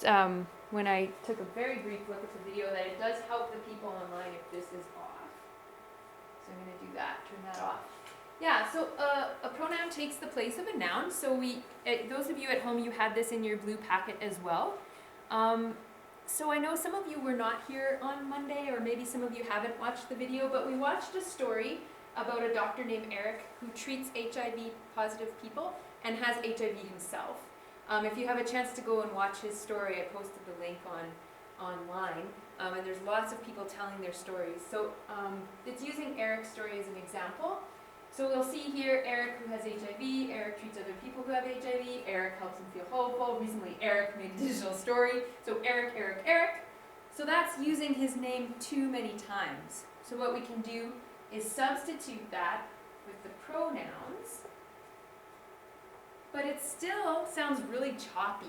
When I took a very brief look at the video, that it does help the people online if this is off. So I'm going to do that, turn that off. Yeah, so a pronoun takes the place of a noun. So those of you at home, you had this in your blue packet as well. So I know some of you were not here on Monday, or maybe some of you haven't watched the video, but we watched a story about a doctor named Eric who treats HIV positive people and has HIV himself. If you have a chance to go and watch his story, I posted the link online, and there's lots of people telling their stories. So it's using Eric's story as an example. So we'll see here Eric who has HIV, Eric treats other people who have HIV, Eric helps him feel hopeful. Recently Eric made a digital story. So Eric, Eric, Eric. So that's using his name too many times. So what we can do is substitute that with the pronouns. But it still sounds really choppy,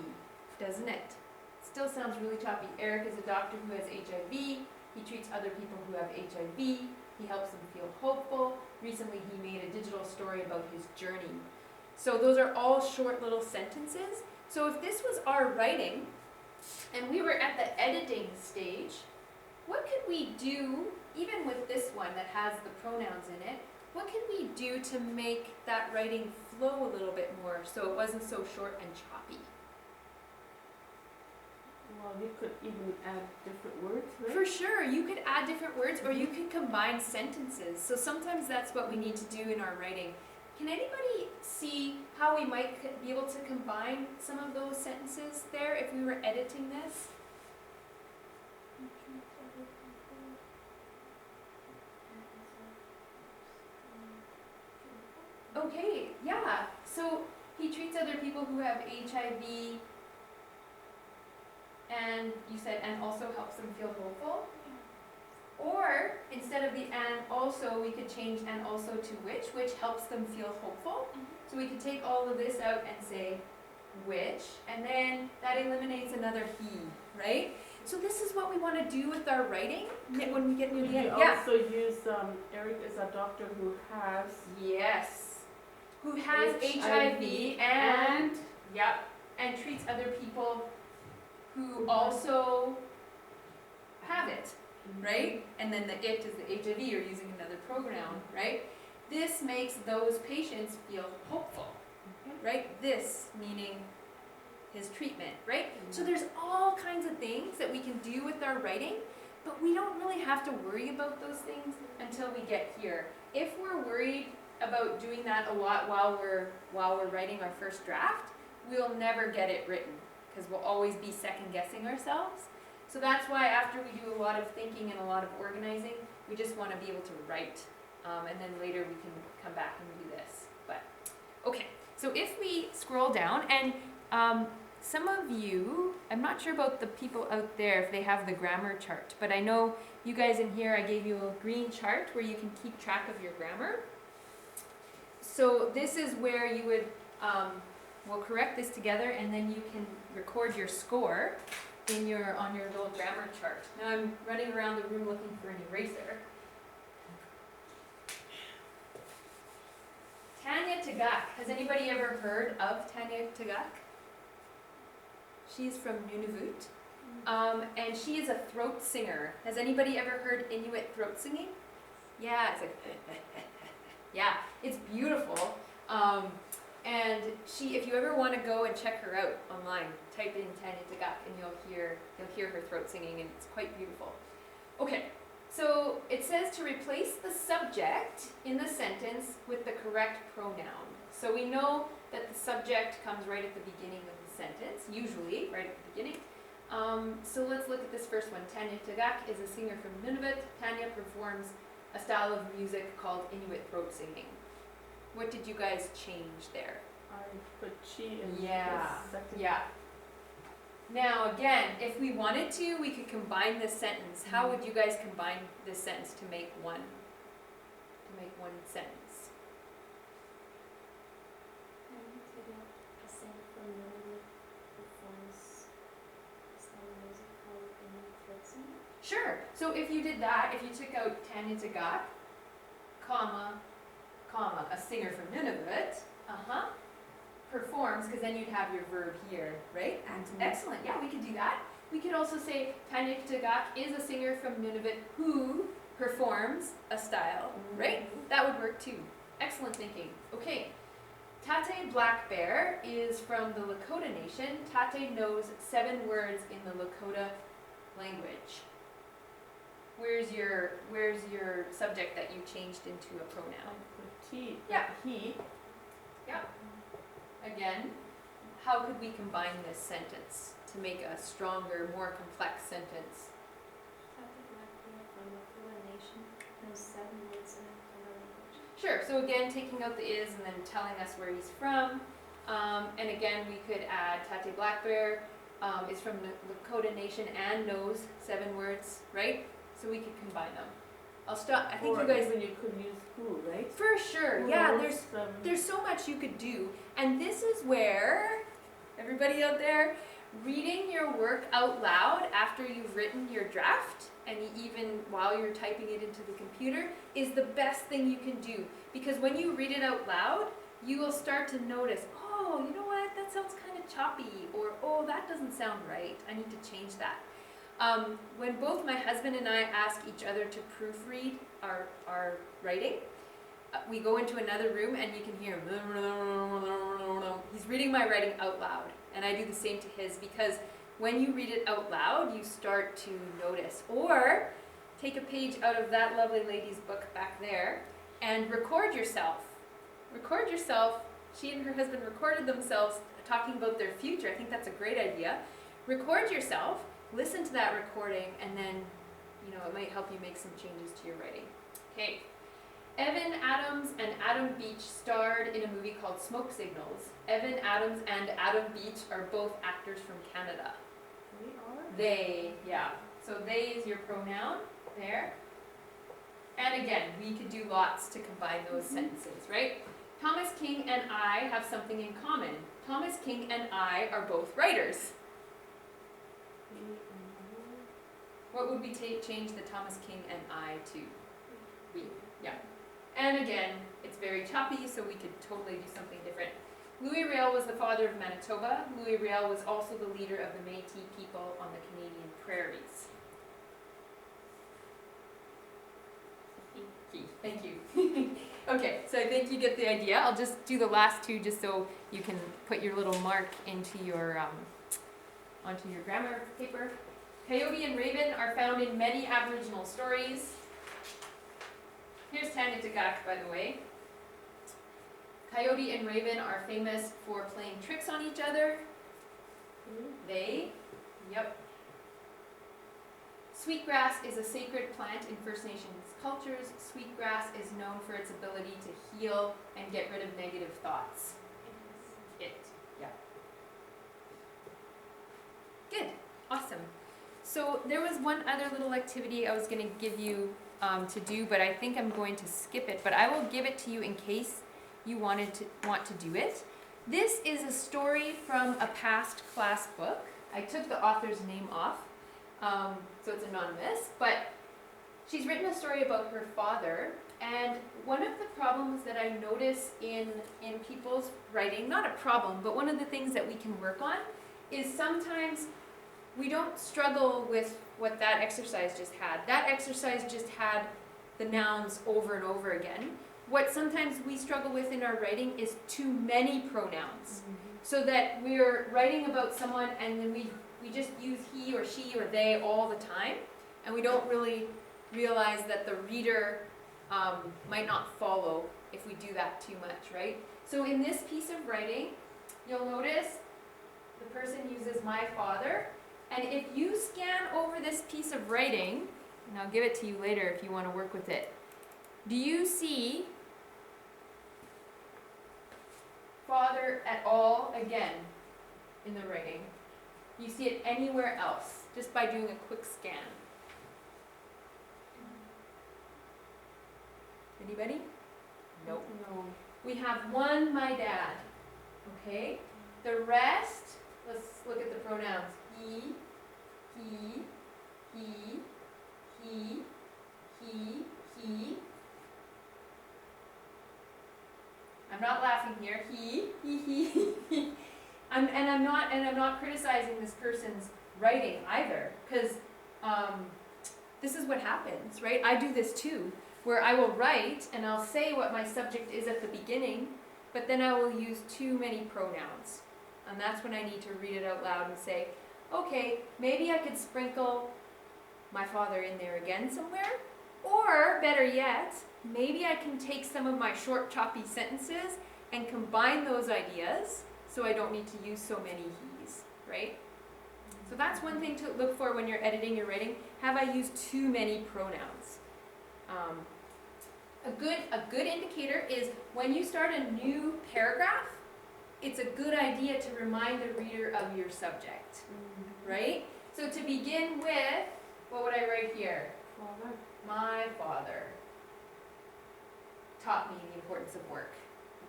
doesn't it? It still sounds really choppy. Eric is a doctor who has HIV. He treats other people who have HIV. He helps them feel hopeful. Recently he made a digital story about his journey. So those are all short little sentences. So if this was our writing, and we were at the editing stage, what could we do, even with this one that has the pronouns in it, what can we do to make that writing flow a little bit more so it wasn't so short and choppy? Well, you could even add different words, right? For sure, you could add different words, or you could combine sentences. So sometimes that's what we need to do in our writing. Can anybody see how we might be able to combine some of those sentences there if we were editing this? Okay, yeah. So he treats other people who have HIV, and you said, and also helps them feel hopeful. Or instead of the and also, we could change and also to which helps them feel hopeful. So we could take all of this out and say which, and then that eliminates another he, right? So this is what we want to do with our writing when we get near the end. You also use Eric is a doctor who has who has HIV and and treats other people who also have it, right? And then the it is the HIV, you're using another pronoun, right? This makes those patients feel hopeful, right? This meaning his treatment, right? So there's all kinds of things that we can do with our writing, but we don't really have to worry about those things until we get here. If we're worried about doing that a lot while we're writing our first draft, we'll never get it written because we'll always be second guessing ourselves. So that's why after we do a lot of thinking and a lot of organizing, we just want to be able to write, and then later we can come back and do this. But okay, so if we scroll down, and some of you, I'm not sure about the people out there if they have the grammar chart, but I know you guys in here, I gave you a green chart where you can keep track of your grammar. So this is where you would, we'll correct this together, and then you can record your score on your little grammar chart. Now I'm running around the room looking for an eraser. Tanya Tagak. Has anybody ever heard of Tanya Tagak? She's from Nunavut, and she is a throat singer. Has anybody ever heard Inuit throat singing? Yeah, it's like, yeah, it's beautiful. And if you ever want to go and check her out online, type in Tanya Tagak and you'll hear her throat singing, and it's quite beautiful. Okay, so it says to replace the subject in the sentence with the correct pronoun. So we know that the subject comes right at the beginning of the sentence, usually right at the beginning. So let's look at this first one. Tanya Tagak is a singer from Nunavut. Tanya performs a style of music called Inuit throat singing. What did you guys change there? I put she in the second. Yeah. Now again, if we wanted to, we could combine this sentence. How would you guys combine this sentence to make one sentence? Sure. So if you did that, if you took out Tanya Tagak, comma, a singer from Nunavut, performs, because then you'd have your verb here, right? Excellent, yeah, we could do that. We could also say Tanya Tagak is a singer from Nunavut who performs a style, right? That would work too. Excellent thinking. Okay. Tate Black Bear is from the Lakota Nation. Tate knows 7 words in the Lakota language. Where's your subject that you changed into a pronoun? He. Yeah. He. Yeah. Again, how could we combine this sentence to make a stronger, more complex sentence? Sure, so again, taking out the is and then telling us where he's from. And again, we could add Tate Black Bear is from the Lakota Nation and knows 7 words, right? So we could combine them. I'll stop. I think Or you guys. even you could use who, right? For sure, Who yeah. knows, There's so much you could do, and this is where everybody out there, reading your work out loud after you've written your draft, and even while you're typing it into the computer, is the best thing you can do. Because when you read it out loud, you will start to notice, oh, you know what, that sounds kind of choppy, or oh, that doesn't sound right, I need to change that. When both my husband and I ask each other to proofread our writing, we go into another room and you can hear him. He's reading my writing out loud, and I do the same to his, because when you read it out loud, you start to notice. Or take a page out of that lovely lady's book back there and record yourself. Record yourself. She and her husband recorded themselves talking about their future. I think that's a great idea. Record yourself, listen to that recording, and then, you know, it might help you make some changes to your writing. Okay. Evan Adams and Adam Beach starred in a movie called Smoke Signals. Evan Adams and Adam Beach are both actors from Canada. We are? They, yeah. So they is your pronoun there. And again, we could do lots to combine those sentences, right? Thomas King and I have something in common. Thomas King and I are both writers. What would we change the Thomas King and I to? We, yeah. And again, it's very choppy, so we could totally do something different. Louis Riel was the father of Manitoba. Louis Riel was also the leader of the Métis people on the Canadian prairies. Thank you. Okay, so I think you get the idea. I'll just do the last 2 just so you can put your little mark into your onto your grammar paper. Coyote and raven are found in many Aboriginal stories. Here's Tanya Tagak, by the way. Coyote and raven are famous for playing tricks on each other. They, yep. Sweetgrass is a sacred plant in First Nations cultures. Sweetgrass is known for its ability to heal and get rid of negative thoughts. Yeah. Good, awesome. So there was one other little activity I was going to give you to do, but I think I'm going to skip it. But I will give it to you in case you want to do it. This is a story from a past class book. I took the author's name off, so it's anonymous. But she's written a story about her father. And one of the problems that I notice in people's writing, not a problem, but one of the things that we can work on, is sometimes we don't struggle with what that exercise just had. That exercise just had the nouns over and over again. What sometimes we struggle with in our writing is too many pronouns. So that we're writing about someone and then we just use he or she or they all the time. And we don't really realize that the reader might not follow if we do that too much, right? So in this piece of writing, you'll notice the person uses my father. And if you scan over this piece of writing, and I'll give it to you later if you want to work with it, do you see father at all again in the writing? Do you see it anywhere else, just by doing a quick scan? Anybody? Nope. No. We have one, my dad. Okay? The rest, let's look at the pronouns. He, he, he, he. I'm not laughing here. He. I'm not criticizing this person's writing either, because this is what happens, right? I do this too, where I will write and I'll say what my subject is at the beginning, but then I will use too many pronouns. And that's when I need to read it out loud and say, okay, maybe I could sprinkle my father in there again somewhere, or better yet, maybe I can take some of my short, choppy sentences and combine those ideas so I don't need to use so many he's, right? So that's one thing to look for when you're editing your writing. Have I used too many pronouns? A good indicator is when you start a new paragraph, it's a good idea to remind the reader of your subject, right? So to begin with, what would I write here? Father. My father taught me the importance of work.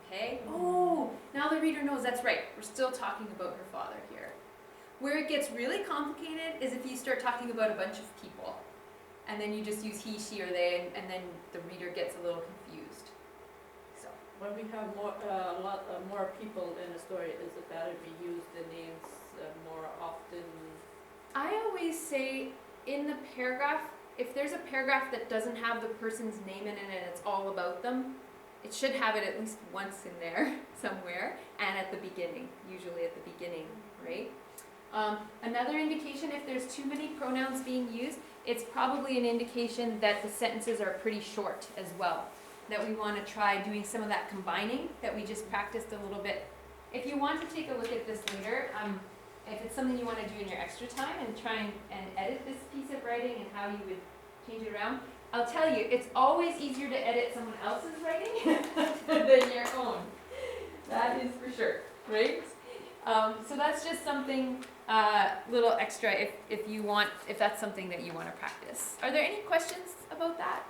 Okay? Oh, now the reader knows that's right. We're still talking about her father here. Where it gets really complicated is if you start talking about a bunch of people, and then you just use he, she, or they, and then the reader gets a little confused. So When we have a lot more people in a story, is it better we use the names more often? I always say in the paragraph, if there's a paragraph that doesn't have the person's name in it and it's all about them, it should have it at least once in there somewhere, and at the beginning, usually at the beginning, right? Another indication, if there's too many pronouns being used, it's probably an indication that the sentences are pretty short as well, that we want to try doing some of that combining that we just practiced a little bit. If you want to take a look at this later, if it's something you want to do in your extra time and try and edit this piece of writing and how you would change it around, I'll tell you, it's always easier to edit someone else's writing than your own. That is for sure, right? So that's just something little extra if that's something that you want to practice. Are there any questions about that?